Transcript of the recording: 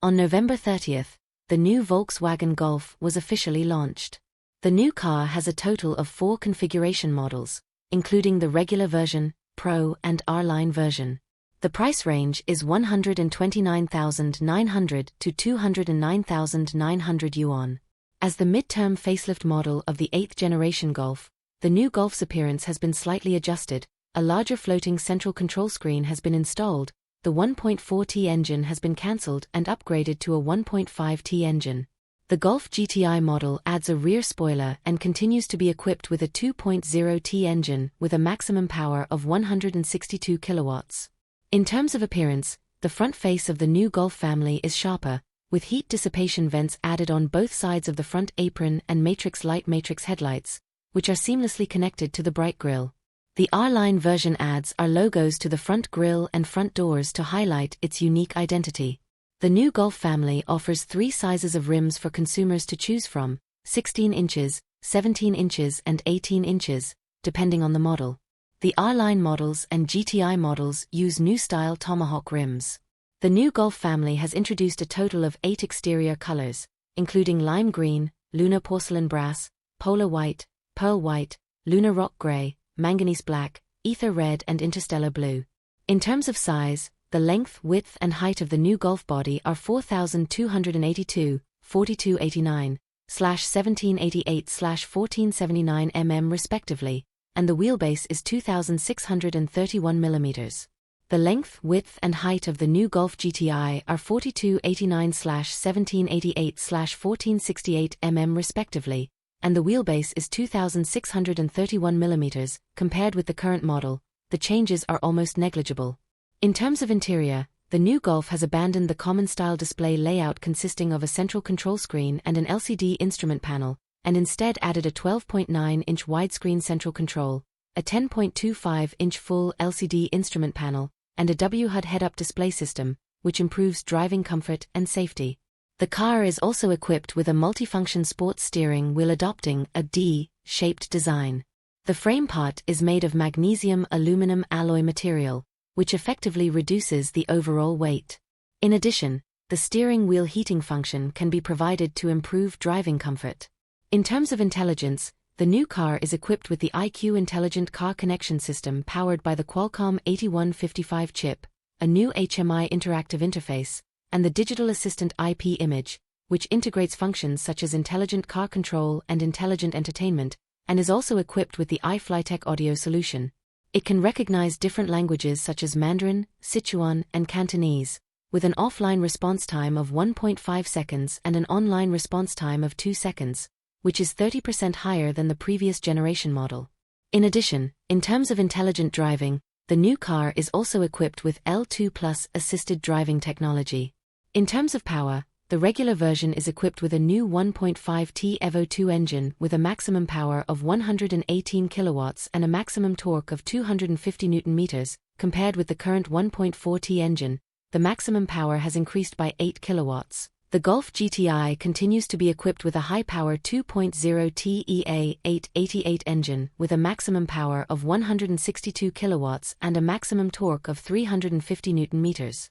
On November 30th, the new Volkswagen Golf was officially launched. The new car has a total of 4 configuration models, including the regular version, Pro and R-Line version. The price range is 129,900 to 209,900 yuan. As the mid-term facelift model of the 8th generation Golf, the new Golf's appearance has been slightly adjusted, a larger floating central control screen has been installed, the 1.4T engine has been cancelled and upgraded to a 1.5T engine. The Golf GTI model adds a rear spoiler and continues to be equipped with a 2.0T engine with a maximum power of 162 kilowatts. In terms of appearance, the front face of the new Golf family is sharper, with heat dissipation vents added on both sides of the front apron and matrix light matrix headlights, which are seamlessly connected to the bright grille. The R-Line version adds our logos to the front grille and front doors to highlight its unique identity. The new Golf family offers 3 sizes of rims for consumers to choose from: 16 inches, 17 inches and 18 inches, depending on the model. The R-Line models and GTI models use new style tomahawk rims. The new Golf family has introduced a total of 8 exterior colors, including lime green, lunar porcelain brass, polar white, pearl white, lunar rock gray, manganese black, ether red and interstellar blue. In terms of size, the length, width and height of the new Golf body are 4,282, 4289, /1788/1479 mm respectively, and the wheelbase is 2,631 mm. The length, width and height of the new Golf GTI are 4289/1788/1468 mm respectively, and the wheelbase is 2,631 mm. Compared with the current model, the changes are almost negligible. In terms of interior, the new Golf has abandoned the common style display layout consisting of a central control screen and an LCD instrument panel, and instead added a 12.9-inch widescreen central control, a 10.25-inch full LCD instrument panel, and a WHUD head-up display system, which improves driving comfort and safety. The car is also equipped with a multifunction sports steering wheel adopting a D-shaped design. The frame part is made of magnesium aluminum alloy material, which effectively reduces the overall weight. In addition, the steering wheel heating function can be provided to improve driving comfort. In terms of intelligence, the new car is equipped with the IQ Intelligent Car Connection System powered by the Qualcomm 8155 chip, a new HMI interactive interface, and the Digital Assistant IP image, which integrates functions such as intelligent car control and intelligent entertainment, and is also equipped with the iFlyTech audio solution. It can recognize different languages such as Mandarin, Sichuan, and Cantonese, with an offline response time of 1.5 seconds and an online response time of 2 seconds, which is 30% higher than the previous generation model. In addition, in terms of intelligent driving, the new car is also equipped with L2+ assisted driving technology. In terms of power, the regular version is equipped with a new 1.5T Evo 2 engine with a maximum power of 118 kilowatts and a maximum torque of 250 Nm. Compared with the current 1.4T engine, the maximum power has increased by 8 kilowatts. The Golf GTI continues to be equipped with a high-power 2.0T EA888 engine with a maximum power of 162 kilowatts and a maximum torque of 350 Nm.